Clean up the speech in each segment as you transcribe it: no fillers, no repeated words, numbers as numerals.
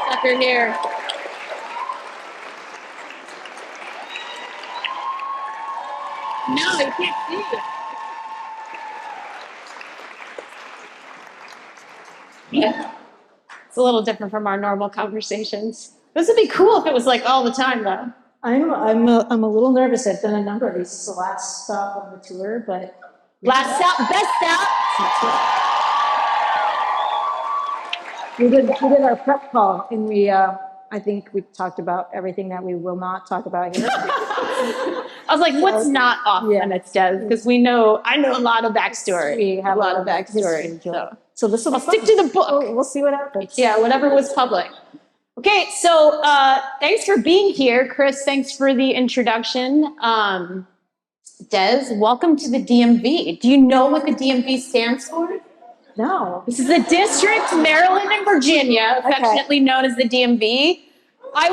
sucker here. No, you can't see it. Yeah. It's a little different from our normal conversations. This would be cool if it was like all the time, though. I'm a little nervous. I've done a number of these. It's the last stop on the tour, but Last stop, best stop. we did our prep call, and I think we talked about everything that we will not talk about here. I was like, what's not off limits, Des? Because I know a lot of backstory. We have a lot of backstory. So this will I'll stick to the book. We'll see what happens. Yeah, whatever was public. Okay, so thanks for being here, Chris. Thanks for the introduction. Des, welcome to the DMV. Do you know what the DMV stands for? No. This is the District, Maryland, and Virginia, affectionately known as the DMV. I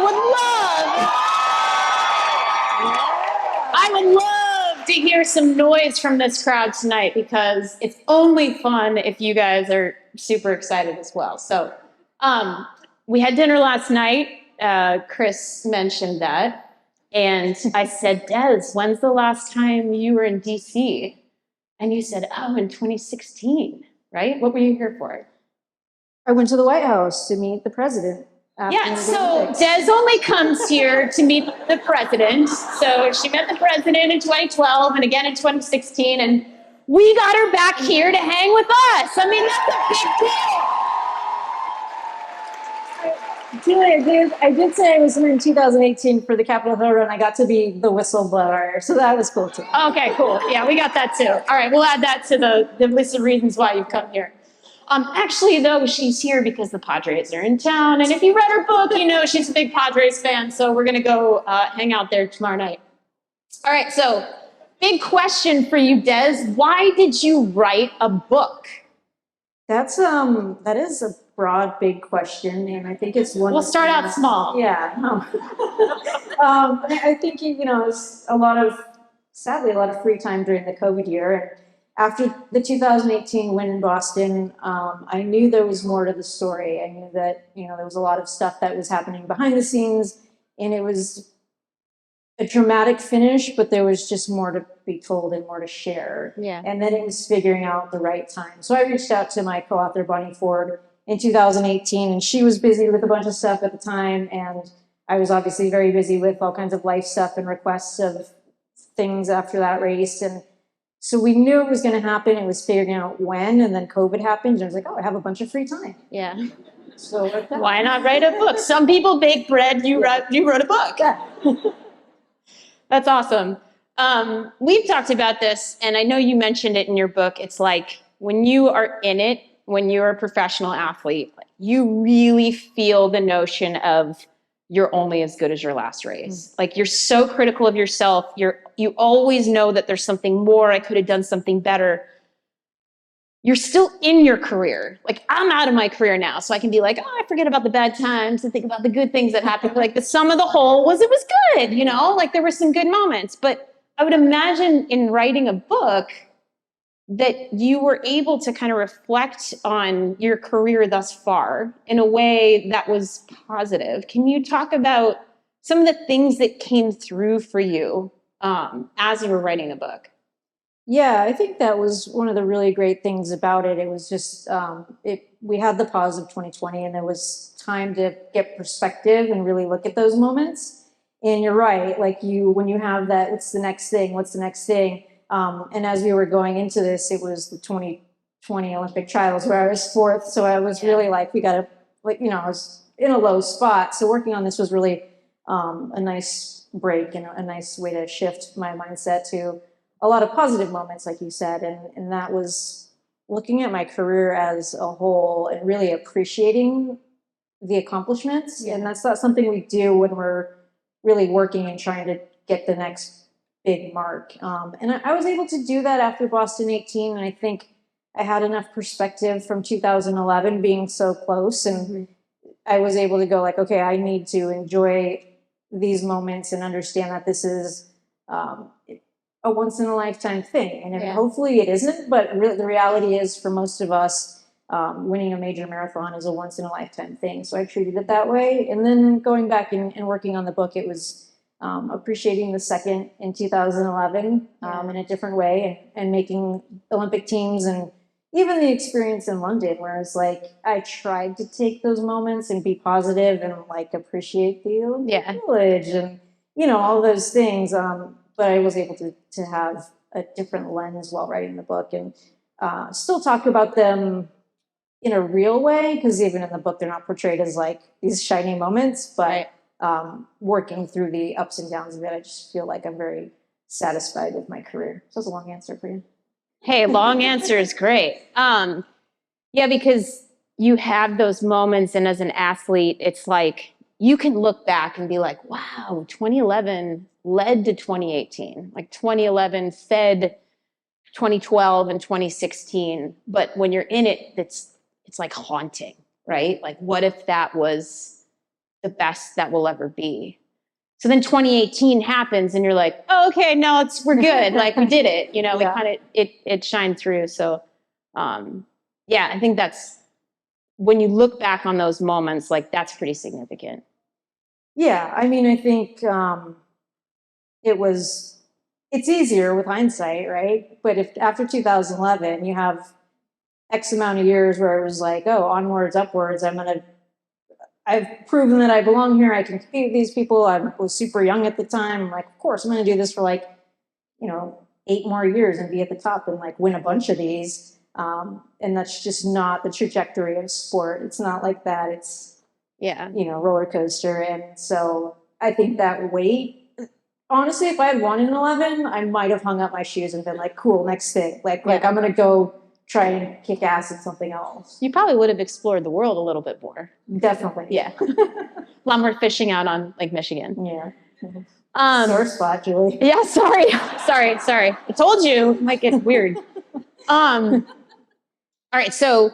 would love to hear some noise from this crowd tonight because it's only fun if you guys are super excited as well. So we had dinner last night. Chris mentioned that. And I said, Des, when's the last time you were in DC? And you said, oh, in 2016, right? What were you here for? I went to the White House to meet the president. Yeah, so Des only comes here to meet the president. So she met the president in 2012 and again in 2016. And we got her back here to hang with us. I mean, that's a big deal. Julie, I did say I was in 2018 for the Capitol Hill run. I got to be the whistleblower, so that was cool too. Okay, cool. Yeah, we got that too. All right, we'll add that to the list of reasons why you've come here. Actually, though, she's here because the Padres are in town, and if you read her book, you know she's a big Padres fan, so we're going to go hang out there tomorrow night. All right, so big question for you, Des. Why did you write a book? That is a broad, big question, and I think it's one. We'll start out small. Yeah. I think it's sadly a lot of free time during the COVID year. And after the 2018 win in Boston, I knew there was more to the story. I knew that there was a lot of stuff that was happening behind the scenes, and it was a dramatic finish, but there was just more to be told and more to share. Yeah. And then it was figuring out the right time. So I reached out to my co-author, Bonnie Ford, in 2018, and she was busy with a bunch of stuff at the time, and I was obviously very busy with all kinds of life stuff and requests of things after that race. And so we knew it was going to happen. It was figuring out when, and then COVID happened, and I was like, oh, I have a bunch of free time. Yeah. So why not write a book? Some people bake bread. You wrote a book. Yeah. That's awesome. We've talked about this, and I know you mentioned it in your book. It's like when you are in it, when you're a professional athlete, you really feel the notion of you're only as good as your last race. Like you're so critical of yourself. You always know that there's something more. I could have done something better. You're still in your career. Like I'm out of my career now, so I can be like, oh, I forget about the bad times and think about the good things that happened. Like the sum of the whole was it was good, like there were some good moments. But I would imagine in writing a book that you were able to kind of reflect on your career thus far in a way that was positive. Can you talk about some of the things that came through for you as you were writing a book? Yeah, I think that was one of the really great things about it. It was just, we had the pause of 2020 and there was time to get perspective and really look at those moments. And you're right, like when you have that, what's the next thing? What's the next thing? And as we were going into this, it was the 2020 Olympic trials where I was fourth. So I was really like, I was in a low spot. So working on this was really a nice break and a nice way to shift my mindset to a lot of positive moments, like you said. And that was looking at my career as a whole and really appreciating the accomplishments. Yeah. And that's not something we do when we're really working and trying to get the next big mark. And I was able to do that after Boston 18. And I think I had enough perspective from 2011 being so close. And I was able to go like, okay, I need to enjoy these moments and understand that this is a once in a lifetime thing. And hopefully it isn't, but the reality is for most of us, winning a major marathon is a once in a lifetime thing. So I treated it that way. And then going back and working on the book, it was appreciating the second in 2011 in a different way, and making Olympic teams, and even the experience in London, where it's like I tried to take those moments and be positive and like appreciate the Olympic Village and all those things. But I was able to have a different lens while writing the book, and still talk about them in a real way, because even in the book they're not portrayed as like these shiny moments, but working through the ups and downs of it, I just feel like I'm very satisfied with my career. So that's a long answer for you. Hey, long answer is great. Yeah, because you have those moments, and as an athlete, it's like you can look back and be like, wow, 2011 led to 2018. Like 2011 fed 2012 and 2016. But when you're in it, it's like haunting, right? Like, what if that was the best that will ever be? So then 2018 happens and you're like, oh, okay, no, we're good. Like, we did it, it shined through. So, yeah, I think that's, when you look back on those moments, like, that's pretty significant. Yeah. I mean, I think it's easier with hindsight, right? But if after 2011, you have X amount of years where it was like, oh, onwards, upwards, I've proven that I belong here. I can compete with these people. I was super young at the time. I'm like, of course, I'm going to do this for like, 8 more years and be at the top and like win a bunch of these. And that's just not the trajectory of sport. It's not like that. It's, roller coaster. And so I think that weight, honestly, if I had won in 11, I might have hung up my shoes and been like, cool, next thing. Like I'm going to go try and kick ass at something else. You probably would have explored the world a little bit more. Definitely. Yeah. A lot more fishing out on Lake Michigan. Yeah. Sore spot, Julie. Yeah, sorry. I told you, it might get weird. All right, so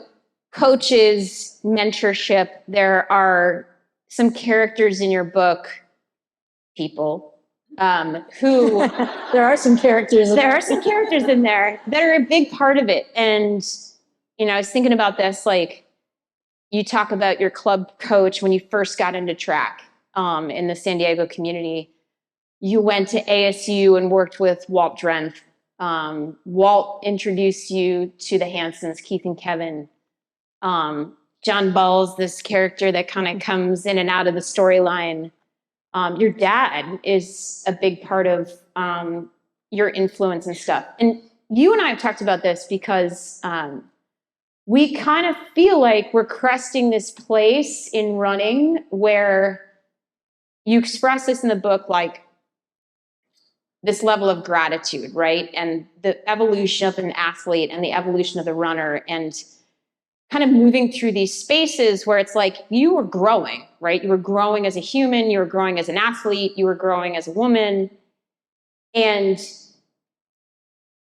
coaches, mentorship, there are some characters in your book, people, who... There are some characters in there that are a big part of it. And, I was thinking about this, like, you talk about your club coach when you first got into track in the San Diego community. You went to ASU and worked with Walt Drenth. Walt introduced you to the Hansons, Keith and Kevin. John Ball's this character that kind of comes in and out of the storyline. Your dad is a big part of your influence and stuff. And you and I have talked about this because we kind of feel like we're cresting this place in running where you express this in the book, like this level of gratitude, right? And the evolution of an athlete and the evolution of the runner, and kind of moving through these spaces where it's like you were growing, right? You were growing as a human, you were growing as an athlete, you were growing as a woman. And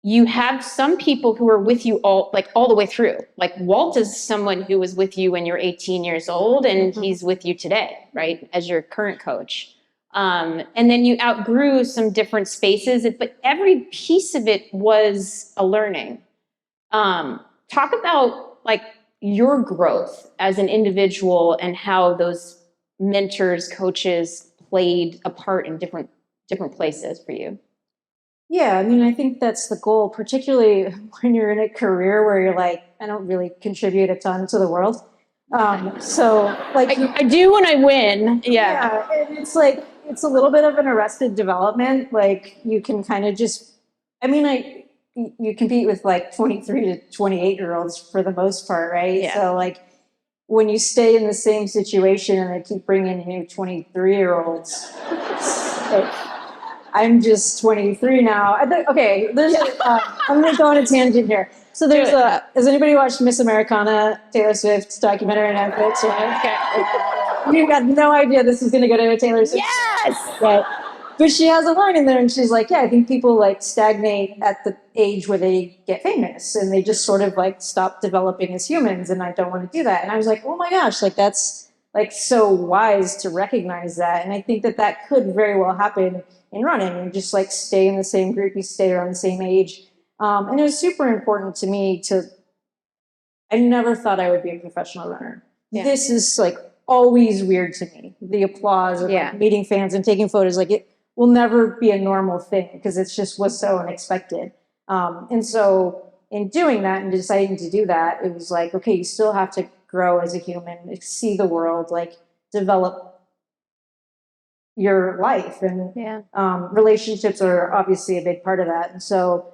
you have some people who are with you all the way through. Like Walt is someone who was with you when you're 18 years old, and he's with you today, right? As your current coach. And then you outgrew some different spaces, but every piece of it was a learning. Talk about like your growth as an individual and how those mentors, coaches played a part in different places for you. Yeah, I mean, I think that's the goal, particularly when you're in a career where you're like, I don't really contribute a ton to the world. So like I do when I win. Yeah, and it's like, it's a little bit of an arrested development. Like you can kind of just, you compete with like 23 to 28-year-olds for the most part, right? Yeah. So like when you stay in the same situation and they keep bringing new 23-year-olds, I'm just 23 now. Okay, I'm going to go on a tangent here. So has anybody watched Miss Americana, Taylor Swift's documentary on Netflix? Okay. You've got no idea this is going to go to a Taylor Swift. Yes! Right. But she has a line in there and she's like, yeah, I think people like stagnate at the age where they get famous and they just sort of like stop developing as humans, and I don't want to do that. And I was like, oh my gosh, like that's like so wise to recognize that. And I think that could very well happen in running. You just like stay in the same group, you stay around the same age. And it was super important to me to I never thought I would be a professional runner. Yeah. This is like always weird to me. The applause of Yeah. like meeting fans and taking photos, like it will never be a normal thing because it's just was so unexpected. And so in doing that and deciding to do that, it was like, okay, you still have to grow as a human, see the world, like develop your life. And Yeah. relationships are obviously a big part of that. And so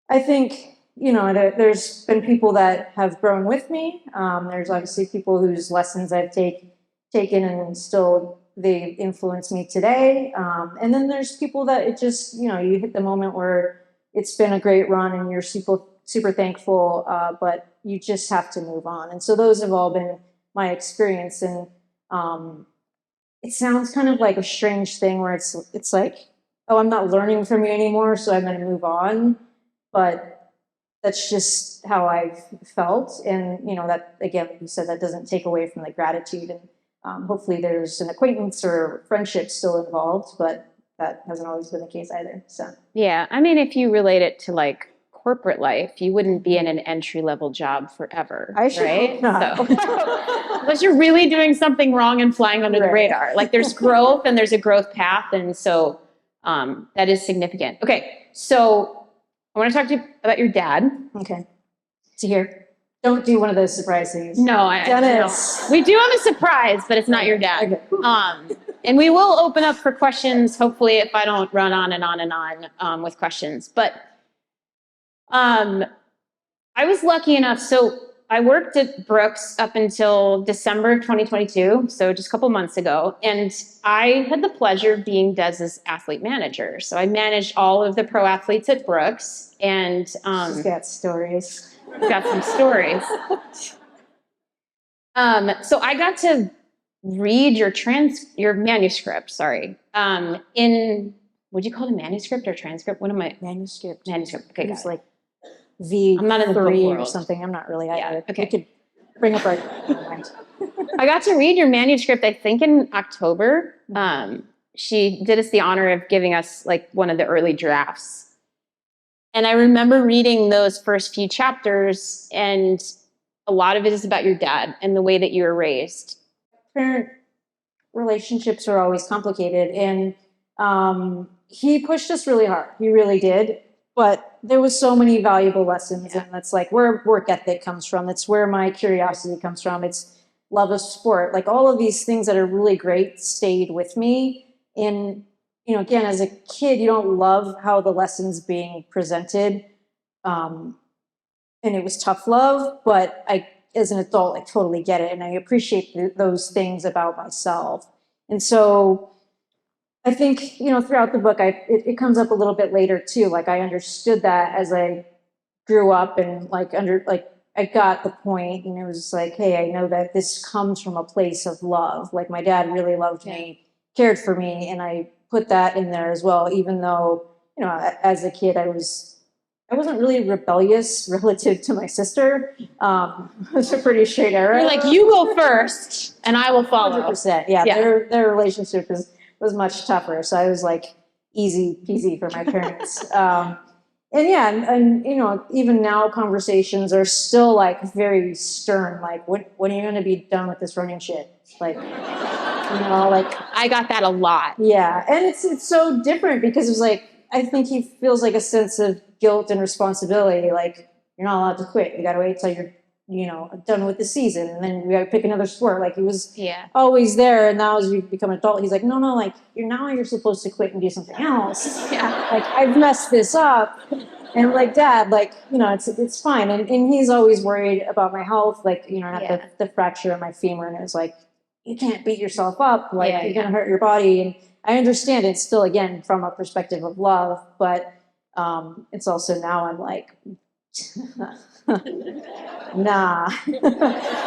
I think, you know, there's been people that have grown with me. There's obviously people whose lessons I've taken and still they influence me today. And then there's people that it just, you know, you hit the moment where it's been a great run and you're super thankful, but you just have to move on. And so those have all been my experience. And it sounds kind of like a strange thing where it's like, oh, I'm not learning from you anymore, so I'm going to move on. But that's just how I've felt. And, you know, that, again, like you said, that doesn't take away from the gratitude. And hopefully there's an acquaintance or friendship still involved, but that hasn't always been the case either. So Yeah. I mean, if you relate it to like corporate life, you wouldn't be in an entry-level job forever. I should right? hope not. So, unless you're really doing something wrong and flying under the Right. radar. Like there's growth and there's a growth path. And so that is significant. Okay. So I want to talk to you about your dad. Okay. To hear. Don't do one of those surprise things. No, Dennis. no. We do have a surprise, but it's not your dad. Okay. And we will open up for questions, hopefully, if I don't run on and on and on with questions. But I was lucky enough. So I worked at Brooks up until December of 2022, so just a couple months ago. And I had the pleasure of being Des's athlete manager. So I managed all of the pro athletes at Brooks. And She's got stories. got some stories. So I got to read your manuscript, sorry. Would you call it a manuscript or transcript? What am I? Manuscript. Manuscript. Okay, It got was it. like V3 I'm not in the book or world. something. I'm not really Yeah, either. okay. We could bring up our never mind. I got to read your manuscript, I think in October. She did us the honor of giving us like one of the early drafts. And I remember reading those first few chapters, and a lot of it is about your dad and the way that you were raised. Parent relationships are always complicated, and he pushed us really hard. He really did. But there was so many valuable lessons, and that's like where work ethic comes from. It's where my curiosity comes from. It's love of sport. Like all of these things that are really great stayed with me. And, you know, again, as a kid, you don't love how the lessons being presented. And it was tough love, but as an adult, I totally get it. And I appreciate those things about myself. And so I think, you know, throughout the book, it comes up a little bit later too. Like I understood that as I grew up and I got the point, and it was like, hey, I know that this comes from a place of love. Like my dad really loved me, cared for me, and I put that in there as well, even though, you know, as a kid, I wasn't really rebellious relative to my sister. It was a pretty straight arrow. You're like, you go first and I will follow. 100%. Yeah. Their relationship was much tougher. So I was like easy peasy for my parents. And you know, even now conversations are still like very stern. Like, when are you going to be done with this running shit? Like, you know, like I got that a lot. Yeah. And it's so different because it's like, I think he feels like a sense of guilt and responsibility. Like, you're not allowed to quit. You got to wait till you're, you know, done with the season, and then we got to pick another sport. Like he was always there. And now as you become an adult, he's like, no, like you're supposed to quit and do something else. Yeah. Like I've messed this up. And like, Dad, like, you know, it's fine. And he's always worried about my health. Like, you know, I had the fracture in my femur, and it was like, you can't beat yourself up. Like you're going to hurt your body. And I understand it still, again, from a perspective of love, but it's also now I'm like, nah.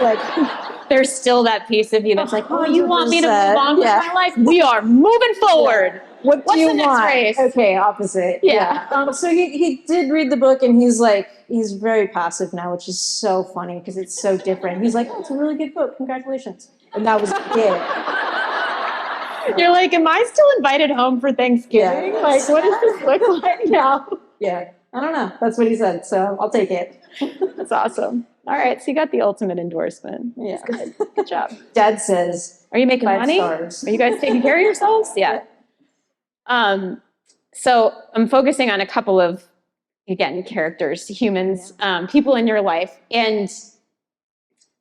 Like, there's still that piece of you that's like, oh, you want me to move 100%. on with my life? We are moving forward. What What's do you the next want? race? Okay, opposite. Yeah. So he did read the book, and he's very passive now, which is so funny because it's so different. He's like, oh, it's a really good book. Congratulations. And that was it. You're like, am I still invited home for Thanksgiving? Yeah. Like, what does this look like now? Yeah. I don't know. That's what he said, so I'll take it. That's awesome. All right, so you got the ultimate endorsement. Yeah. Good. Good job. Dad says Are you making 5 money? stars. Are you guys taking care of yourselves? Yeah. So I'm focusing on a couple of, again, characters, humans, people in your life. And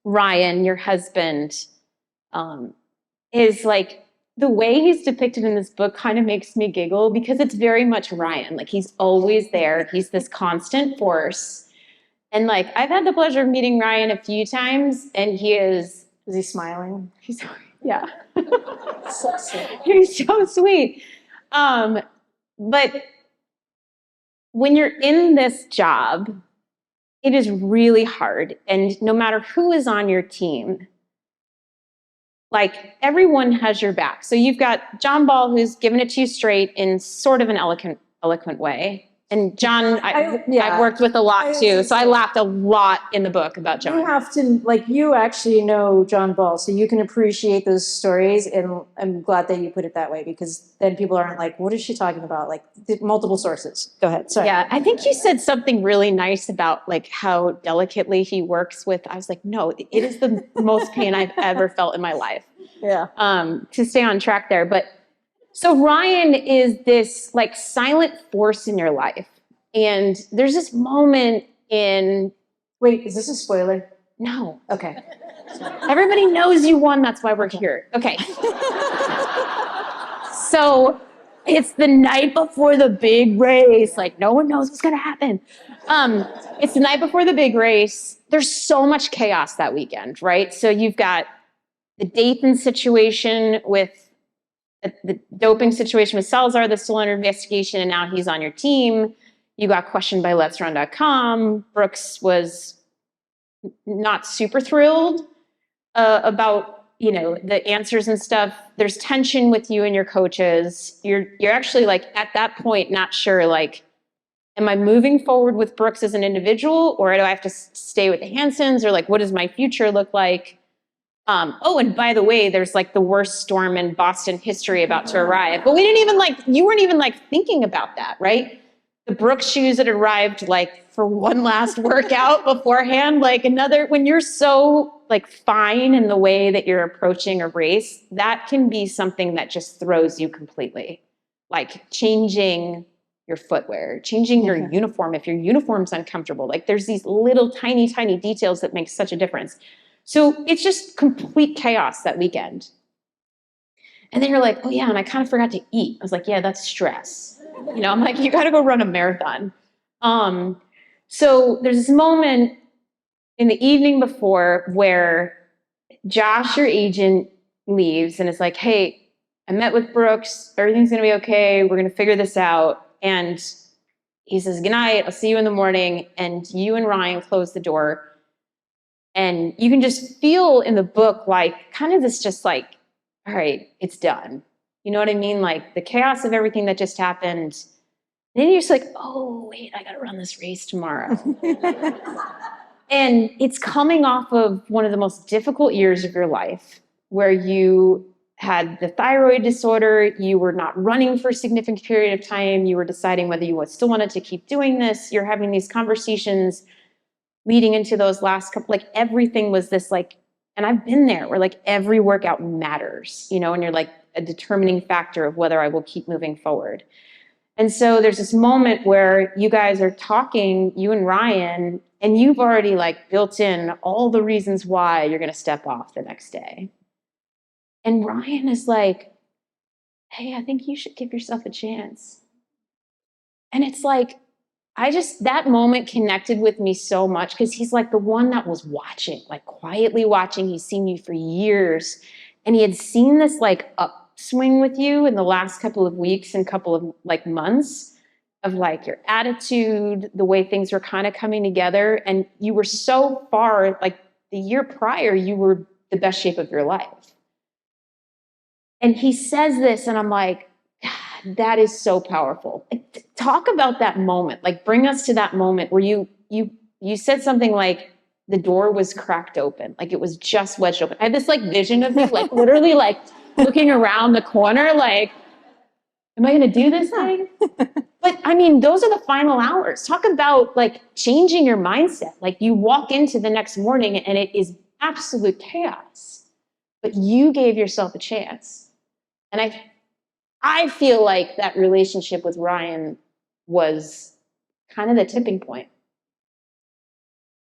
Ryan, your husband, is like, the way he's depicted in this book kind of makes me giggle because it's very much Ryan. Like, he's always there. He's this constant force. And like, I've had the pleasure of meeting Ryan a few times, and he is he smiling? He's, yeah. So sweet. He's so sweet. But when you're in this job, it is really hard. And no matter who is on your team, like, everyone has your back. So you've got John Ball, who's given it to you straight in sort of an eloquent way. And John, I've worked with a lot too. So I laughed a lot in the book about John. You have to, like, you actually know John Ball, so you can appreciate those stories. And I'm glad that you put it that way, because then people aren't like, what is she talking about? Like, multiple sources. Go ahead. Sorry. Yeah, I think you said something really nice about like how delicately he works with. I was like, no, it is the most pain I've ever felt in my life. Yeah. To stay on track there. But so Ryan is this like silent force in your life. And there's this moment in... Wait, is this a spoiler? No. Okay. Everybody knows you won. That's why we're here. Okay. So it's the night before the big race. Like, no one knows what's going to happen. It's the night before the big race. There's so much chaos that weekend, right? So you've got the Dathan situation with the doping situation with Salazar that's still under investigation, and now he's on your team. You got questioned by LetsRun.com. Brooks was not super thrilled about, you know, the answers and stuff. There's tension with you and your coaches. You're actually like at that point not sure, like, am I moving forward with Brooks as an individual, or do I have to stay with the Hansons, or like, what does my future look like? Oh, and by the way, there's like the worst storm in Boston history about to arrive. But we didn't even like, you weren't even like thinking about that, right? The Brooks shoes that arrived like for one last workout beforehand, like another, when you're so like fine in the way that you're approaching a race, that can be something that just throws you completely. Like changing your footwear, changing your uniform if your uniform's uncomfortable. Like there's these little tiny, tiny details that make such a difference. So it's just complete chaos that weekend. And then you're like, oh yeah, and I kind of forgot to eat. I was like, yeah, that's stress. You know, I'm like, you got to go run a marathon. So there's this moment in the evening before where Josh, your agent, leaves and is like, hey, I met with Brooks. Everything's going to be okay. We're going to figure this out. And he says, good night. I'll see you in the morning. And you and Ryan close the door. And you can just feel in the book, like, kind of this just like, all right, it's done. You know what I mean? Like the chaos of everything that just happened. And then you're just like, oh, wait, I got to run this race tomorrow. And it's coming off of one of the most difficult years of your life, where you had the thyroid disorder, you were not running for a significant period of time, you were deciding whether you still wanted to keep doing this, you're having these conversations leading into those last couple, like everything was this like, and I've been there where like every workout matters, you know, and you're like a determining factor of whether I will keep moving forward. And so there's this moment where you guys are talking, you and Ryan, and you've already like built in all the reasons why you're going to step off the next day. And Ryan is like, hey, I think you should give yourself a chance. And it's like, that moment connected with me so much, because he's like the one that was watching, like quietly watching. He's seen you for years, and he had seen this like upswing with you in the last couple of weeks and couple of like months of like your attitude, the way things were kind of coming together. And you were so far, like the year prior, you were the best shape of your life. And he says this, and I'm like, God, that is so powerful. Like, talk about that moment. Like, bring us to that moment where you said something like the door was cracked open, like it was just wedged open. I had this like vision of me, like literally like looking around the corner, like, am I going to do this thing? But But I mean, those are the final hours. Talk about like changing your mindset. Like you walk into the next morning and it is absolute chaos, but you gave yourself a chance. And I feel like that relationship with Ryan was kind of the tipping point.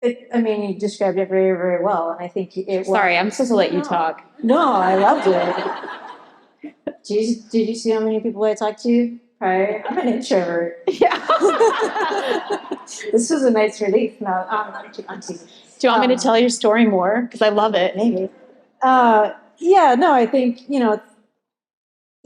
I mean, you described it very, very well, and I think it was. Sorry, I'm supposed to let you talk. No, I loved it. Did you see how many people I talked to prior? I'm an introvert. Yeah. This was a nice relief. No, I'm teasing. Do you want me to tell your story more? Because I love it. Maybe. Yeah, no, I think, you know,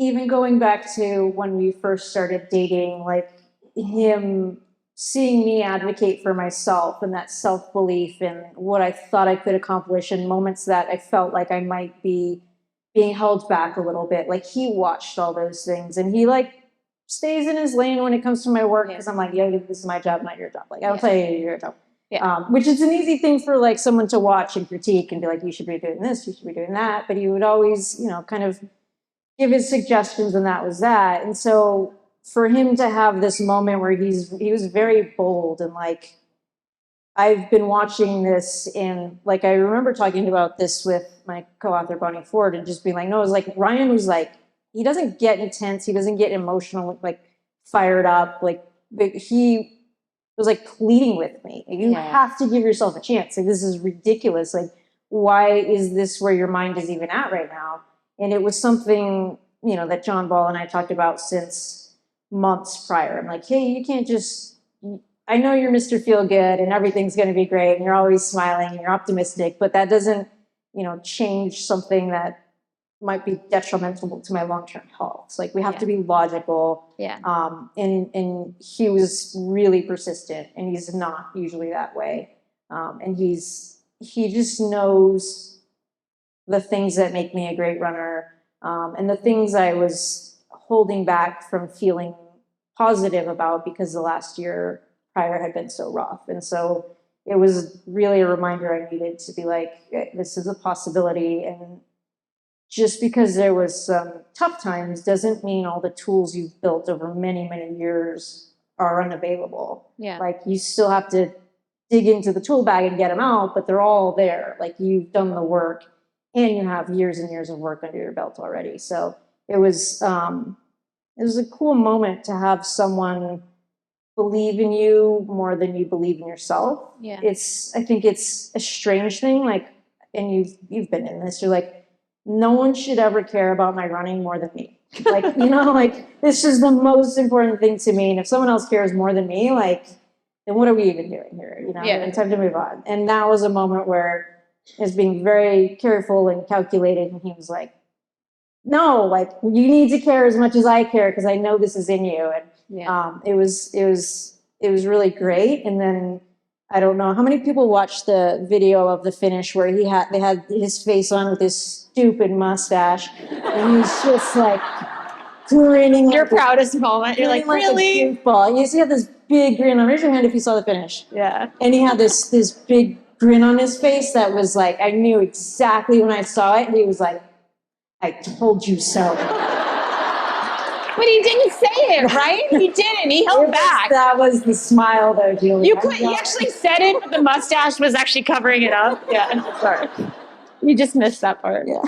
even going back to when we first started dating, like him seeing me advocate for myself and that self-belief and what I thought I could accomplish in moments that I felt like I might be being held back a little bit. Like he watched all those things and he like stays in his lane when it comes to my work because I'm like, yeah, this is my job, not your job. Like I don't tell you your job. Yeah. Which is an easy thing for like someone to watch and critique and be like, you should be doing this, you should be doing that. But he would always, you know, kind of give his suggestions and that was that. And so for him to have this moment where he was very bold and like, I've been watching this and like, I remember talking about this with my co-author Bonnie Ford and just being like, no, it was like, Ryan was like, he doesn't get intense. He doesn't get emotional, like fired up. Like he was like pleading with me. You have to give yourself a chance. Like, this is ridiculous. Like, why is this where your mind is even at right now? And it was something, you know, that John Ball and I talked about since months prior. I'm like, hey, you can't just, I know you're Mr. Feel Good and everything's going to be great and you're always smiling and you're optimistic, but that doesn't, you know, change something that might be detrimental to my long-term health. It's like we have to be logical. Yeah. And he was really persistent and he's not usually that way. And he just knows the things that make me a great runner, and the things I was holding back from feeling positive about because the last year prior had been so rough. And so it was really a reminder I needed to be like, this is a possibility. And just because there was some tough times doesn't mean all the tools you've built over many, many years are unavailable. Yeah. Like you still have to dig into the tool bag and get them out, but they're all there. Like you've done the work and you have years and years of work under your belt already. So it was a cool moment to have someone believe in you more than you believe in yourself. Yeah. I think it's a strange thing. Like, and you've been in this, you're like, no one should ever care about my running more than me. Like, you know, like this is the most important thing to me. And if someone else cares more than me, like, then what are we even doing here? You know, it's time to move on. And that was a moment where I was being very careful and calculated. And he was like, no, like you need to care as much as I care because I know this is in you. And it was really great. And then I don't know how many people watched the video of the finish where they had his face on with his stupid mustache, and he's just like grinning. Your proudest moment. You're like, really? A goofball. He had this big grin on. Raise your hand if you saw the finish. Yeah. And he had this big grin on his face that was like, I knew exactly when I saw it. He was like, I told you so. But he didn't say it, right? He didn't. He held back. That was the smile, though, Julie. He actually said it, but the mustache was actually covering it up. Yeah, sorry. You just missed that part. Yeah.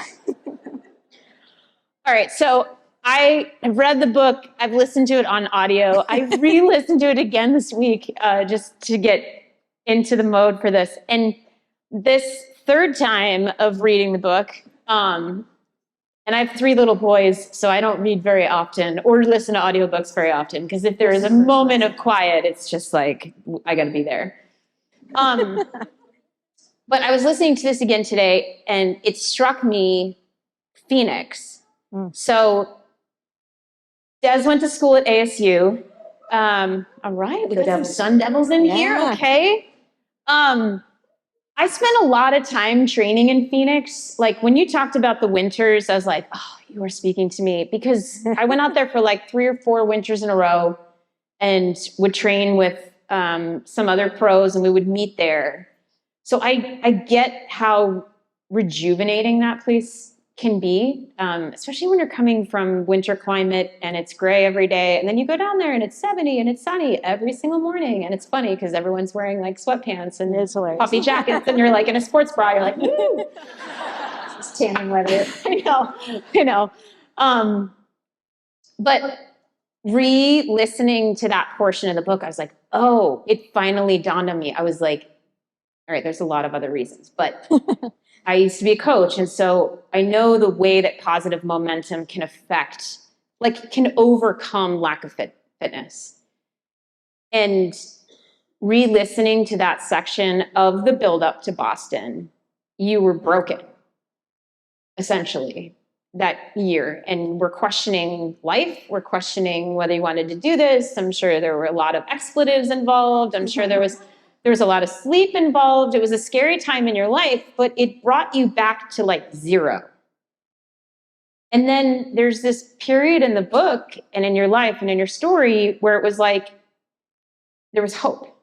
All right, so I have read the book. I've listened to it on audio. I re-listened to it again this week just to get into the mode for this. And this third time of reading the book, and I have 3 little boys, so I don't read very often or listen to audiobooks very often, because if there is a moment of quiet, it's just like, I got to be there. But I was listening to this again today, and it struck me Phoenix. So Des went to school at ASU. All right, we got some Sun Devils in here, okay. I spent a lot of time training in Phoenix. Like when you talked about the winters, I was like, oh, you were speaking to me, because I went out there for like 3 or 4 winters in a row and would train with some other pros, and we would meet there. So I get how rejuvenating that place can be, especially when you're coming from winter climate and it's gray every day. And then you go down there and it's 70 and it's sunny every single morning. And it's funny because everyone's wearing like sweatpants and It's hilarious. puffy jackets and you're like in a sports bra. You're like, woo! It's tanning weather. I know. But re-listening to that portion of the book, I was like, oh, it finally dawned on me. I was like, all right, there's a lot of other reasons, but I used to be a coach. And so I know the way that positive momentum can affect, like can overcome lack of fitness. And re-listening to that section of the build-up to Boston, you were broken, essentially, that year. And we're questioning life. We're questioning whether you wanted to do this. I'm sure there were a lot of expletives involved. I'm sure there was a lot of sleep involved. It was a scary time in your life, but it brought you back to like zero. And then there's this period in the book and in your life and in your story where it was like, there was hope.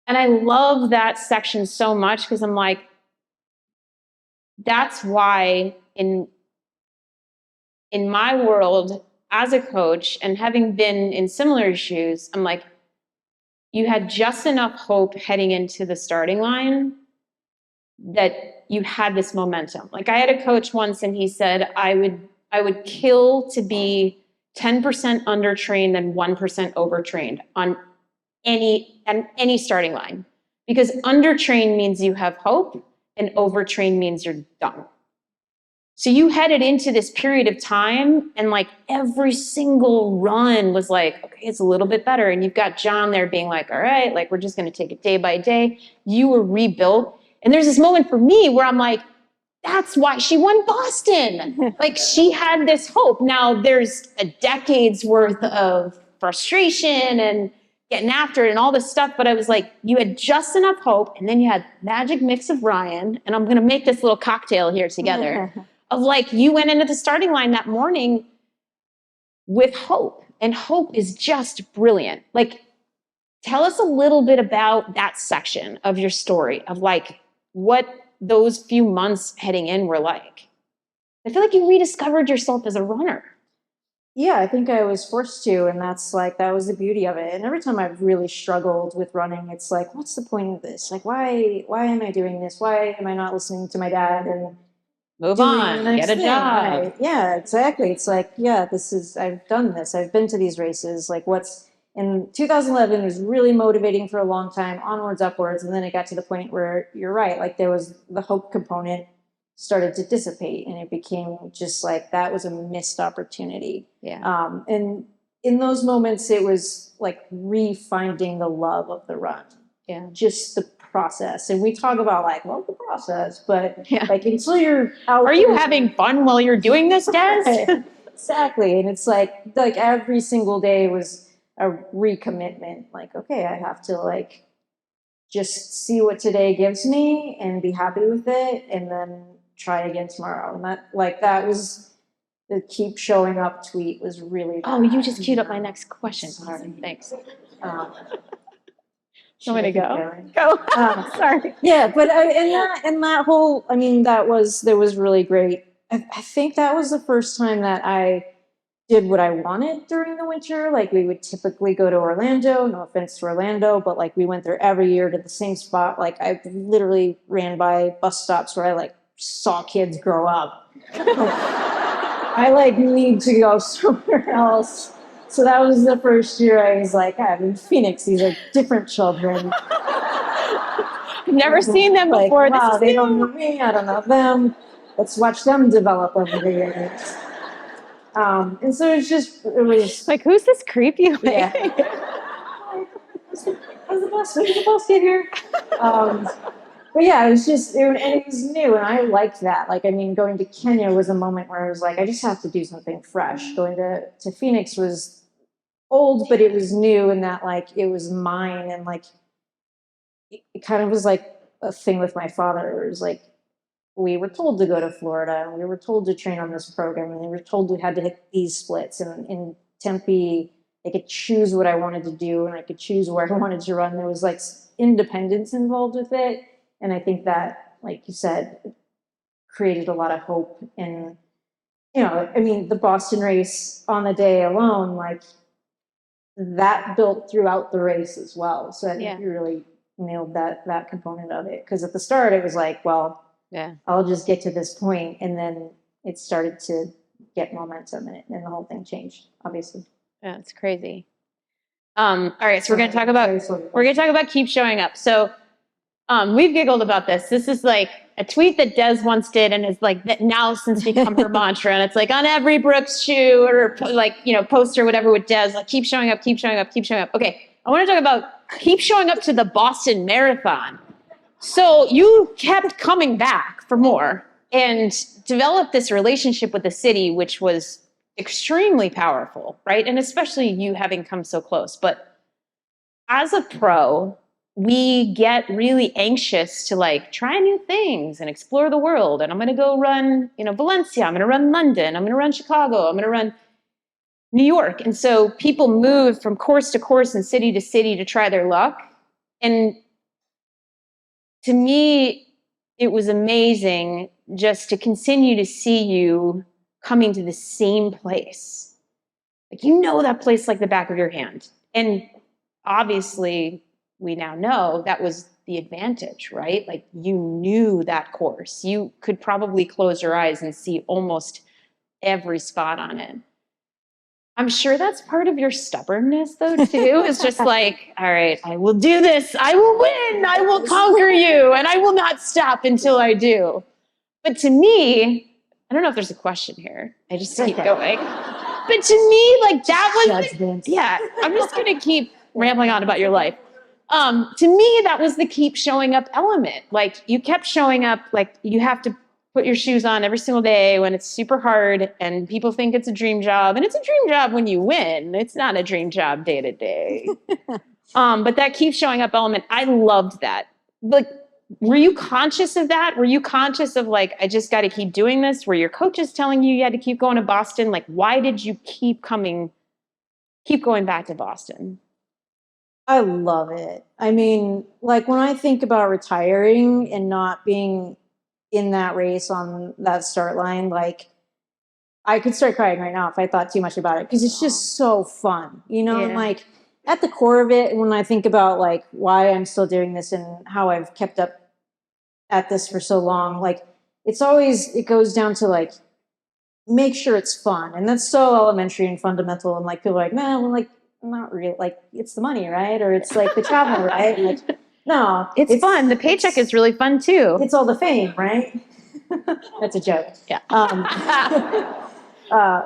And I love that section so much because I'm like, that's why in my world as a coach and having been in similar shoes, I'm like, you had just enough hope heading into the starting line that you had this momentum. Like I had a coach once and he said, I would kill to be 10% undertrained and 1% overtrained on any starting line. Because undertrained means you have hope and overtrained means you're done. So you headed into this period of time and like every single run was like, okay, it's a little bit better. And you've got John there being like, all right, like we're just going to take it day by day. You were rebuilt. And there's this moment for me where I'm like, that's why she won Boston. Like she had this hope. Now there's a decade's worth of frustration and getting after it and all this stuff. But I was like, you had just enough hope. And then you had magic mix of Ryan. And I'm going to make this little cocktail here together. Of like, you went into the starting line that morning with hope, and hope is just brilliant. Like, tell us a little bit about that section of your story of like what those few months heading in were like. I feel like you rediscovered yourself as a runner. Yeah, I think I was forced to, and that was the beauty of it. And every time I've really struggled with running, it's like, what's the point of this? Like, why am I doing this? Why am I not listening to my dad and move on, get a job. Right. Yeah, exactly. It's like, yeah, I've done this. I've been to these races. Like in 2011 was really motivating for a long time, onwards, upwards. And then it got to the point where you're right. Like there was the hope component started to dissipate and it became just like, that was a missed opportunity. Yeah. And in those moments, it was like refinding the love of the run. Yeah. Just the process. And we talk about like, love the process, but like until you're out. Are you having fun while you're doing this, Des? Exactly. And it's like every single day was a recommitment. Like, okay, I have to like just see what today gives me and be happy with it and then try again tomorrow. And that was the keep showing up tweet was really Oh, you just queued up my next question. Sorry. Thanks. You want me to go? Go. Sorry. Yeah, but that whole, I mean, that was really great. I think that was the first time that I did what I wanted during the winter. Like we would typically go to Orlando, no offense to Orlando, but like we went there every year to the same spot. Like I literally ran by bus stops where I like saw kids grow up. I like need to go somewhere else. So that was the first year I was like, I'm in Phoenix. These are different children. Never seen them before. Like, wow, they don't know me. I don't know them. Let's watch them develop over the years. And so it was like, who's this creepy lady? Yeah. How's the bus get here? But yeah, it was new, and I liked that. Like, I mean, going to Kenya was a moment where I was like, I just have to do something fresh. Going to Phoenix was old, but it was new, and that like it was mine, and like it kind of was like a thing with my father. It was like we were told to go to Florida, and we were told to train on this program, and we were told we had to hit these splits. And in Tempe, I could choose what I wanted to do, and I could choose where I wanted to run. There was like independence involved with it. And I think that, like you said, created a lot of hope. And, you know, I mean, the Boston race on the day alone, like that built throughout the race as well. So I think Yeah. you really nailed that component of it. Because at the start, it was like, well, Yeah. I'll just get to this point, and then it started to get momentum, and the whole thing changed, obviously. Yeah, it's crazy. All right, so we're gonna talk about keep showing up. So we've giggled about this. This is like a tweet that Des once did, and is like that now since become her mantra. And it's like on every Brooks shoe or like, you know, poster, whatever with Des, like keep showing up, keep showing up, keep showing up. Okay, I want to talk about keep showing up to the Boston Marathon. So you kept coming back for more and developed this relationship with the city, which was extremely powerful, right? And especially you having come so close. But as a pro, we get really anxious to like try new things and explore the world. And I'm going to go run, you know, Valencia. I'm going to run London. I'm going to run Chicago. I'm going to run New York. And so people move from course to course and city to city to try their luck. And to me, it was amazing just to continue to see you coming to the same place. Like, you know that place like the back of your hand. And obviously, we now know that was the advantage, right? Like, you knew that course. You could probably close your eyes and see almost every spot on it. I'm sure that's part of your stubbornness, though, too. It's just like, all right, I will do this. I will win. I will conquer you. And I will not stop until I do. But to me, I don't know if there's a question here. I just keep going. But to me, like that was, Judgment. yeah, I'm just going to keep rambling on about your life. To me, that was the keep showing up element. Like you kept showing up, like you have to put your shoes on every single day when it's super hard and people think it's a dream job. And it's a dream job when you win. It's not a dream job day to day. But that keep showing up element, I loved that. Like, were you conscious of that? Were you conscious of like, I just got to keep doing this? Were your coaches telling you had to keep going to Boston? Like, why did you keep going back to Boston? I love it. I mean, like when I think about retiring and not being in that race on that start line, like I could start crying right now if I thought too much about it because it's just so fun, you know? And Yeah. like at the core of it, when I think about like why I'm still doing this and how I've kept up at this for so long, like it goes down to like make sure it's fun. And that's so elementary and fundamental. And like people are like, man, well, like not really, like it's the money, right? Or it's like the travel, right? Like, no, It's fun. The paycheck is really fun too. It's all the fame, right? That's a joke. Yeah.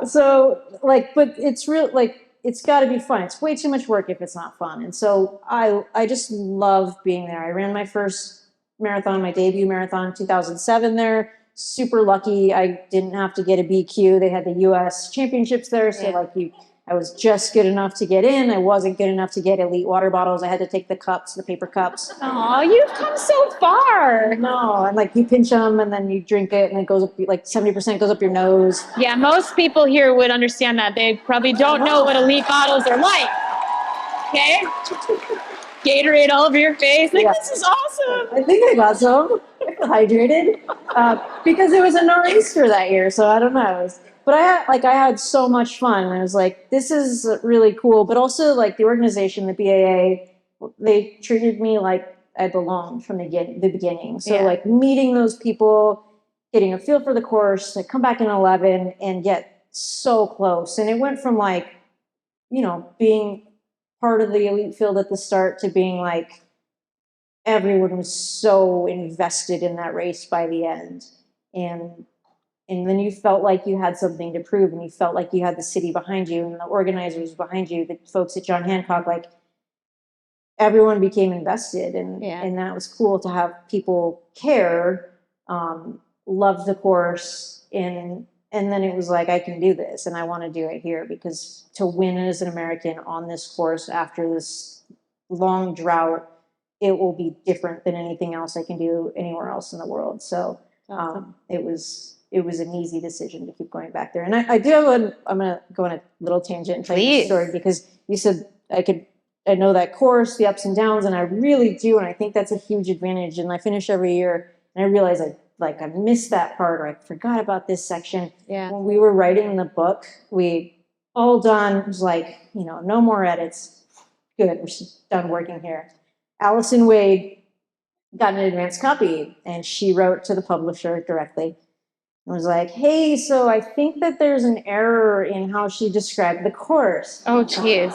So like, but it's real, like, it's got to be fun. It's way too much work if it's not fun. And so I just love being there. I ran my first marathon, my debut marathon in 2007 there. Super lucky. I didn't have to get a BQ. They had the US championships there. So like I was just good enough to get in. I wasn't good enough to get elite water bottles. I had to take the cups, the paper cups. Oh, you've come so far. No, and like you pinch them and then you drink it and it goes up, like 70% goes up your nose. Yeah, most people here would understand that. They probably don't know what elite bottles are like. Okay? Gatorade all over your face. Like, this is awesome. I think I got some. I feel hydrated because it was a nor'easter that year, so I don't know. But I had so much fun. I was like, this is really cool. But also like the organization, the BAA, they treated me like I belonged from the beginning. So like meeting those people, getting a feel for the course, I come back in 11 and get so close. And it went from like, you know, being part of the elite field at the start to being like, everyone was so invested in that race by the end. And then you felt like you had something to prove and you felt like you had the city behind you and the organizers behind you, the folks at John Hancock, like everyone became invested and that was cool to have people care, love the course. And then it was like, I can do this and I want to do it here because to win as an American on this course after this long drought, it will be different than anything else I can do anywhere else in the world. So it was an easy decision to keep going back there. And I do have I'm going to go on a little tangent and tell you the story because you said I know that course, the ups and downs, and I really do. And I think that's a huge advantage. And I finish every year and I realize I like I missed that part, or I forgot about this section. Yeah. When we were writing the book, we all done, it was like, no more edits. Good, we're done working here. Allison Wade got an advance copy, and she wrote to the publisher directly and was like, hey, so I think that there's an error in how she described the course. Oh, geez.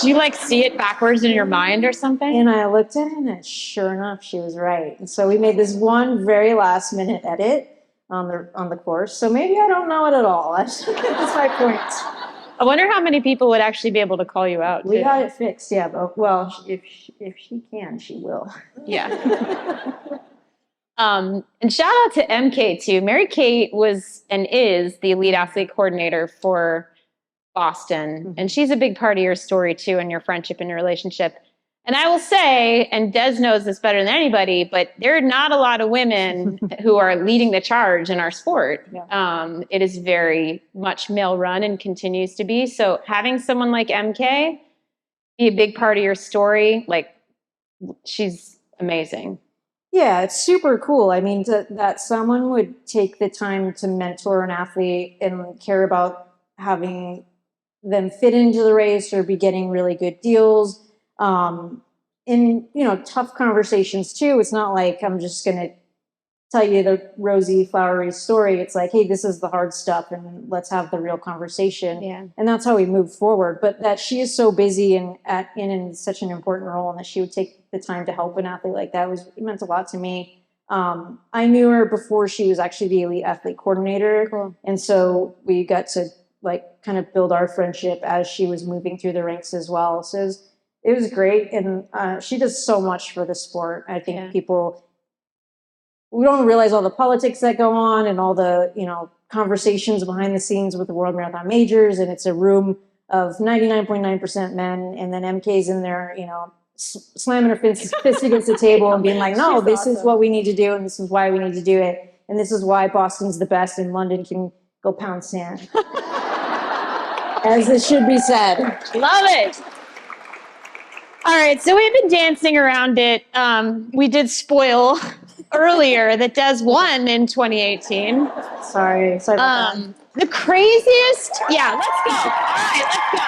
Do you like see it backwards in your mind or something? And I looked at it, and sure enough, she was right. And so we made this one very last minute edit on the course. So maybe I don't know it at all. That's my point. I wonder how many people would actually be able to call you out. We too. got it fixed, yeah. But well, if she can, she will. Yeah. And shout out to MK too. Mary Kate was and is the elite athlete coordinator for Boston. And she's a big part of your story too, and your friendship and your relationship. And I will say, and Des knows this better than anybody, but there are not a lot of women who are leading the charge in our sport. Yeah. It is very much male run and continues to be. So having someone like MK be a big part of your story, like she's amazing. Yeah, it's super cool. I mean, that someone would take the time to mentor an athlete and care about having them fit into the race or be getting really good deals. In tough conversations too. It's not like I'm just going to tell you the rosy, flowery story. It's like, hey, this is the hard stuff, and let's have the real conversation. Yeah. And that's how we move forward. But that she is so busy and in such an important role, and that she would take the time to help an athlete like that it meant a lot to me. I knew her before she was actually the elite athlete coordinator. Cool. And so we got to kind of build our friendship as she was moving through the ranks as well. So it was great. And she does so much for the sport. I think we don't realize all the politics that go on and all the, conversations behind the scenes with the World Marathon Majors. And it's a room of 99.9% men. And then MK's in there, slamming her fist against the table and being like, no, this is what we need to do. And this is why we need to do it. And this is why Boston's the best and London can go pound sand. As it should be said. Love it. All right, so we've been dancing around it. We did spoil earlier that Des won in 2018. Sorry about that. The craziest, yeah, let's go. All right, let's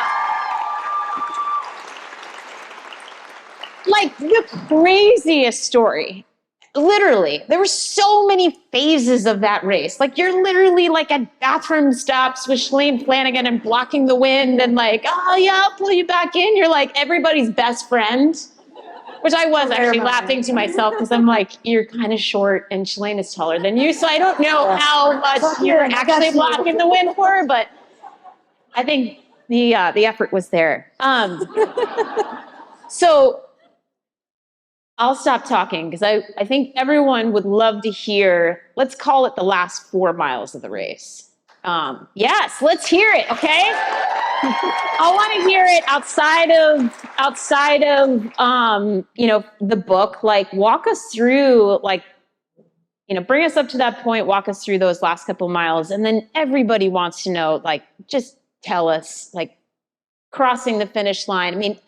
go. Like the craziest story. Literally, there were so many phases of that race. Like you're literally like at bathroom stops with Shalane Flanagan and blocking the wind and like, oh yeah, I'll pull you back in. You're like everybody's best friend, which I was actually laughing to myself because I'm like, you're kind of short and Shalane is taller than you. So I don't know how much you're actually blocking the wind for, but I think the effort was there. So I'll stop talking because I think everyone would love to hear, let's call it the last 4 miles of the race. Yes, let's hear it, okay? I want to hear it outside of the book. Like walk us through, bring us up to that point, walk us through those last couple miles. And then everybody wants to know, just tell us, crossing the finish line. I mean,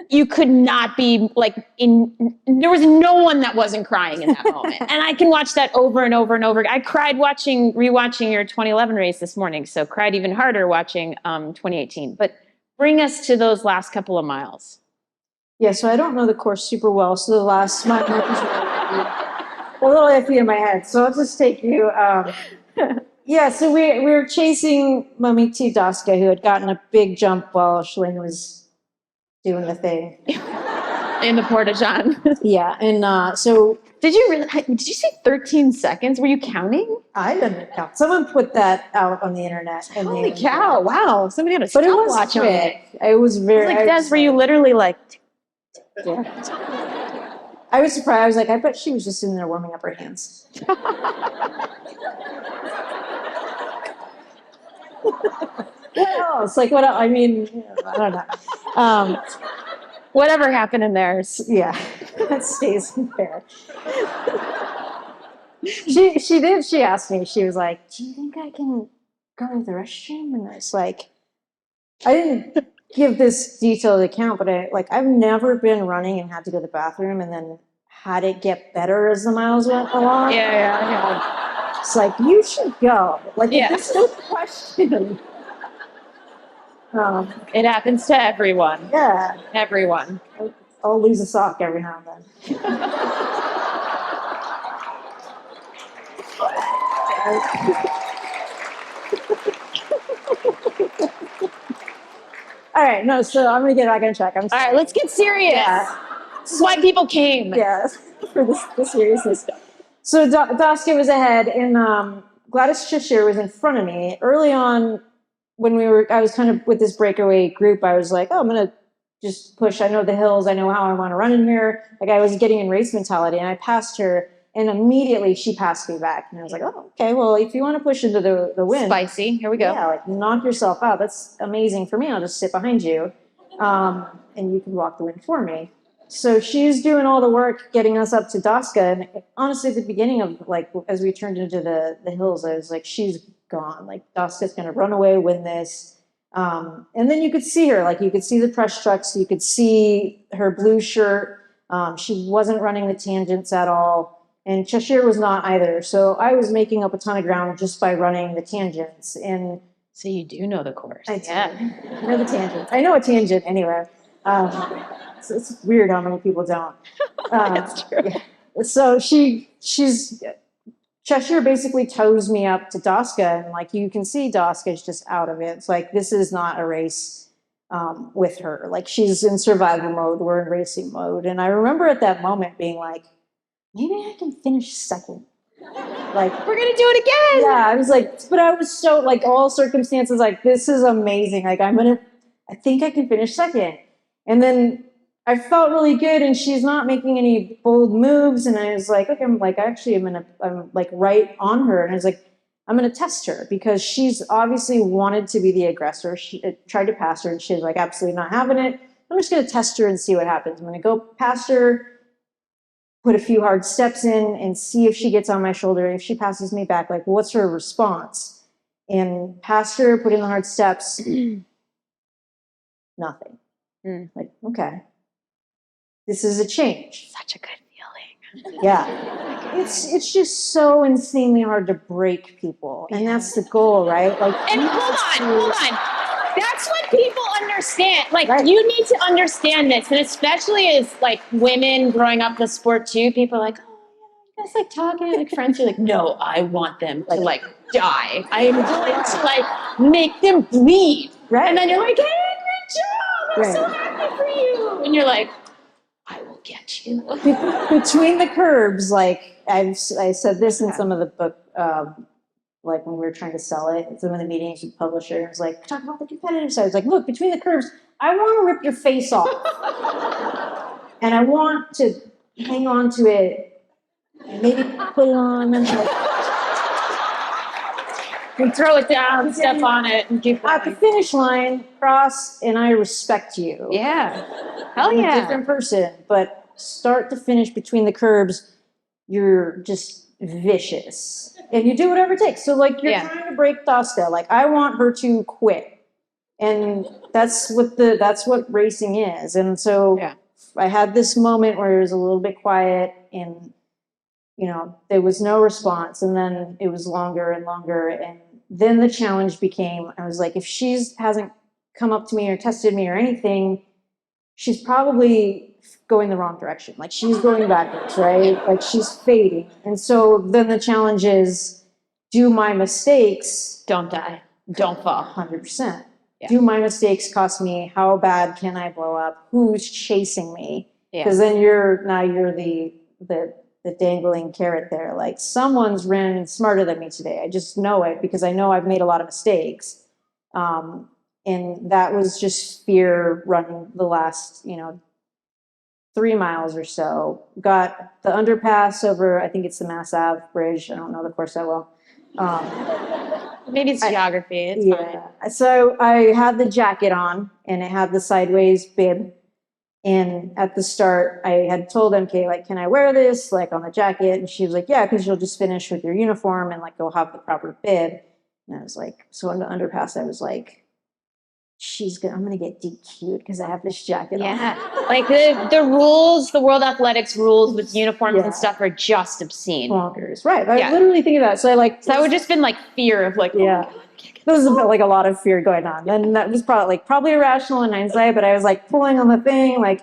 you could not be there was no one that wasn't crying in that moment. And I can watch that over and over and over. I cried rewatching your 2011 race this morning. So cried even harder watching 2018, but bring us to those last couple of miles. Yeah. So I don't know the course super well. So the last mile was a little iffy in my head. So I'll just take you. Yeah. So we were chasing Mamiti Daska, who had gotten a big jump while Shalane was doing the thing in the Porta-John. Yeah, and so did you say 13 seconds? Were you counting? I didn't count. Someone put that out on the internet. Holy cow! Wow, somebody had a but it was stopwatch on it. It was very. Des, were you literally like? Yeah. I was surprised. I was like, I bet she was just in there warming up her hands. What else? What else? I mean, I don't know. Whatever happened in there. Yeah, that stays in there. She did. She asked me. She was like, "Do you think I can go to the restroom?" And I was like, I didn't give this detailed account, but I've never been running and had to go to the bathroom and then had it get better as the miles went along. Yeah. It's like, you should go. Like, Yeah. there's no question. It happens to everyone. Yeah. Everyone. I'll lose a sock every now and then. All right, no, so I'm gonna get back on track. All right, let's get serious. Yeah. This is why people came. Yeah, for the seriousness. So Daska was ahead, and Gladys Cheshire was in front of me. Early on, when I was kind of with this breakaway group, I was like, oh, I'm gonna just push. I know the hills. I know how I want to run in here. Like, I was getting in race mentality, and I passed her, and immediately she passed me back. And I was like, oh, okay, well, if you want to push into the wind. Spicy. Here we go. Yeah, like, knock yourself out. That's amazing for me. I'll just sit behind you, and you can walk the wind for me. So she's doing all the work getting us up to Daska. And honestly, at the beginning of, like, as we turned into the hills, I was like, she's gone. Like, Daska's going to run away, win this. And then you could see her. Like, you could see the press trucks. You could see her blue shirt. She wasn't running the tangents at all. And Cheshire was not either. So I was making up a ton of ground just by running the tangents. And so you do know the course. I know the tangents. I know a tangent anyway. It's weird how many people don't. That's true. Yeah. So Cheshire basically tows me up to Daska, and like, you can see Daska's just out of it. It's like, this is not a race with her. Like, she's in survival mode. We're in racing mode. And I remember at that moment being like, maybe I can finish second. Like, we're gonna do it again. Yeah, I was like, but I was so, like, all circumstances, like, this is amazing. Like, I think I can finish second. And then I felt really good, and she's not making any bold moves. And I was like, okay, I'm like right on her. And I was like, I'm gonna test her, because she's obviously wanted to be the aggressor. She tried to pass her, and she's like, absolutely not having it. I'm just gonna test her and see what happens. I'm gonna go past her, put a few hard steps in, and see if she gets on my shoulder. If she passes me back, like, what's her response? And past her, put in the hard steps, nothing. Like, okay, this is a change. Such a good feeling. Yeah. It's just so insanely hard to break people. And that's the goal, right? Like, and hold on. That's what people understand. Like, right. You need to understand this. And especially as, like, women growing up in the sport too, people are like, oh, yeah, you guys like talking like friends. You're like, no, I want them to, like, die. I am going to, like, make them bleed. Right. And then you're like, hey, good job. I'm so happy for you. And you're like, I will get you. Between the curbs, like, I said this in some of the book, like, when we were trying to sell it, in some of the meetings with the publisher, it was like, talk about the competitive side. I was like, look, between the curbs, I want to rip your face off. And I want to hang on to it, and maybe put it on, and throw it down, step on it, and keep going. At the finish line, cross, and I respect you. Yeah. Hell I'm yeah. a different person, but start to finish between the curbs, you're just vicious. And you do whatever it takes. So, like, you're trying to break Daska. Like, I want her to quit. And that's what racing is. And so I had this moment where it was a little bit quiet, and, you know, there was no response. And then it was longer and longer. And then the challenge became, I was like, if she hasn't come up to me or tested me or anything, she's probably going the wrong direction. Like, she's going backwards, right? Like, she's fading. And so then the challenge is, do my mistakes, don't die, don't fall. 100%. Yeah. Do my mistakes cost me? How bad can I blow up? Who's chasing me? Because then you're the dangling carrot there. Like, someone's ran smarter than me today. I just know it, because I know I've made a lot of mistakes. And that was just fear running the last, 3 miles or so. Got the underpass over, I think it's the Mass Ave Bridge. I don't know the course that well. Maybe it's geography. It's fine. So I had the jacket on, and it had the sideways bib. And at the start, I had told MK, like, can I wear this, like, on the jacket? And she was like, yeah, because you'll just finish with your uniform, and, like, you'll have the proper bib. And I was like, so on the underpass, I was like, I'm gonna get DQ'd because I have this jacket on. Yeah. Like the rules, the World Athletics rules with uniforms Yeah. and stuff are just obscene. Bonkers. Right. I Yeah. literally think of that. So I like, So that would just been like fear of like, yeah. There was like a lot of fear going on. And that was probably irrational in hindsight, but I was like pulling on the thing. Like,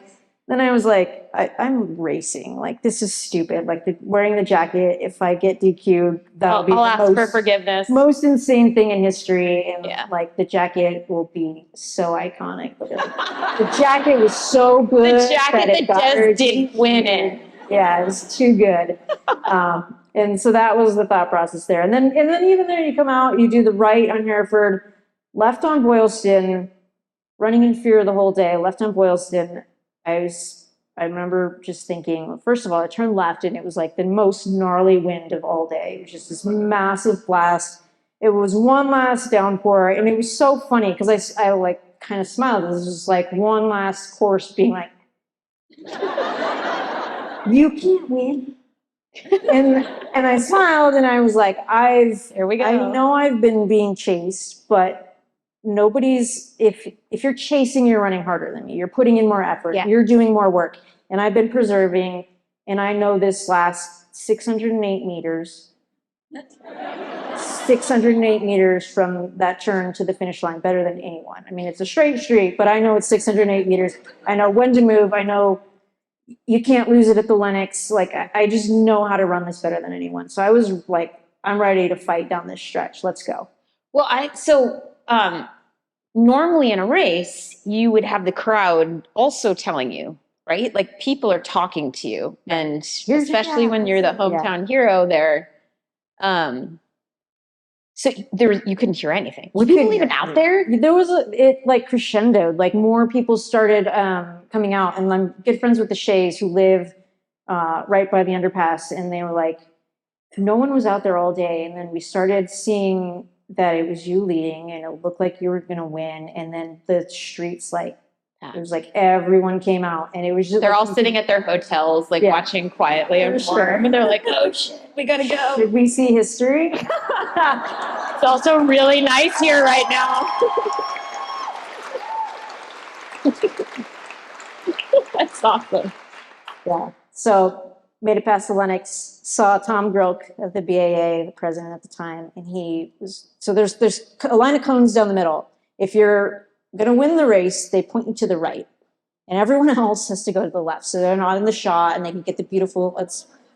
then I was like, I'm racing. Like, this is stupid. Like wearing the jacket, if I get DQ'd, that'll be I'll the ask for forgiveness. most insane thing in history. And Yeah. like the jacket will be so iconic. The jacket was so good. The jacket that Des didn't win it. Yeah, it was too good. And so that was the thought process there. And then even there you come out, you do the right on Hereford, left on Boylston, running in fear the whole day, left on Boylston. I remember just thinking, well, first of all, I turned left and it was like the most gnarly wind of all day. It was just this massive blast. It was one last downpour. And it was so funny because I like kind of smiled. It was just like one last course being like, you can't win. And I smiled and I was like, Here we go. I know I've been being chased, but if you're chasing, you're running harder than me. You're putting in more effort. Yeah. You're doing more work. And I've been preserving, and I know this last 608 meters, 608 meters from that turn to the finish line better than anyone. I mean, it's a straight street, but I know it's 608 meters. I know when to move. I know you can't lose it at the Lennox. Like, I just know how to run this better than anyone. So I was like, I'm ready to fight down this stretch. Let's go. Well, normally in a race, you would have the crowd also telling you, right? Like people are talking to you, and especially when you're the hometown hero there. So you couldn't hear anything. Were people even out there? There was it like crescendoed, like more people started coming out, and I'm good friends with the Shays who live right by the underpass, and they were like, no one was out there all day, and then we started seeing that it was you leading, and it looked like you were going to win, and then the streets like it was like everyone came out, and it was just they're like, all sitting at their hotels, like watching quietly and warm, and they're like, "Oh shit, we gotta go." Did we see history? It's also really nice here right now. That's awesome. Yeah. So made it past the Lennox, saw Tom Grilk of the BAA, the president at the time, and there's a line of cones down the middle. If you're going to win the race, they point you to the right, and everyone else has to go to the left. So they're not in the shot, and they can get the beautiful.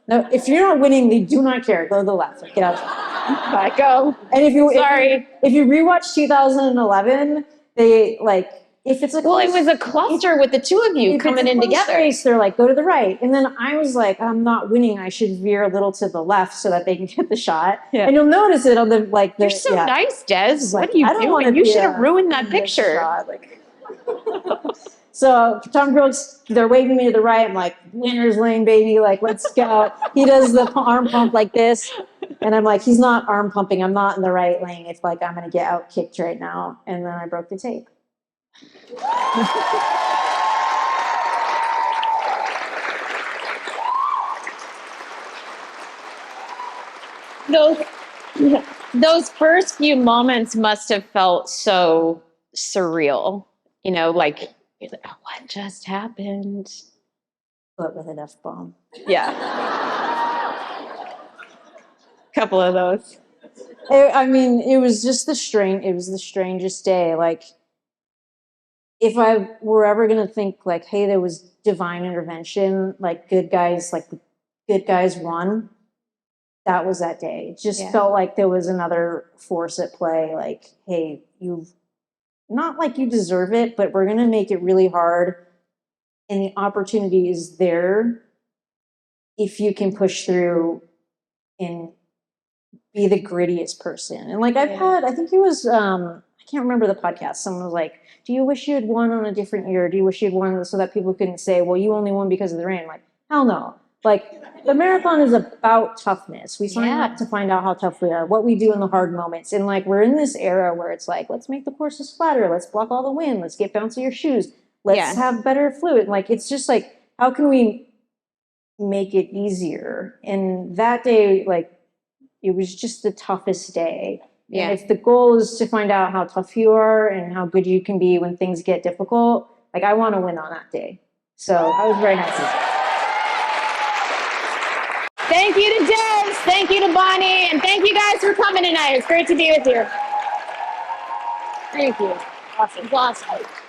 No, if you're not winning, they do not care. Go to the left. Get out. Let go. And if you rewatch 2011, they like. If it's it was a cluster with the two of you coming in together. Race, they're like, go to the right. And then I was like, I'm not winning. I should veer a little to the left so that they can get the shot. Yeah. And you'll notice it on the like. You're so nice, Des. What are you doing? You should have ruined that picture. So Tom Grilk's, they're waving me to the right. I'm like, winner's lane, baby. Like, let's go. He does the arm pump like this. And I'm like, he's not arm pumping. I'm not in the right lane. It's like, I'm going to get out kicked right now. And then I broke the tape. Those first few moments must have felt so surreal, like what just happened? But with an F-bomb. Yeah. Couple of those. I mean, it was the strangest day. Like, if I were ever going to think like, hey, there was divine intervention, like the good guys won, that was that day. It just felt like there was another force at play. Like, hey, not like you deserve it, but we're going to make it really hard. And the opportunity is there if you can push through and be the grittiest person. And like I think it was, I can't remember the podcast. Someone was like, do you wish you had won on a different year? Do you wish you'd won so that people couldn't say, well, you only won because of the rain? I'm like, hell no. Like, the marathon is about toughness. We sign up to find out how tough we are, what we do in the hard moments. And like, we're in this era where it's like, let's make the courses flatter. Let's block all the wind. Let's get bouncier shoes. Let's have better fluid. Like, it's just like, how can we make it easier? And that day, like, it was just the toughest day. Yeah. And if the goal is to find out how tough you are and how good you can be when things get difficult, like I want to win on that day. So I was very happy. Thank you to Des, thank you to Bonnie, and thank you guys for coming tonight. It's great to be with you. Thank you. Awesome. Awesome.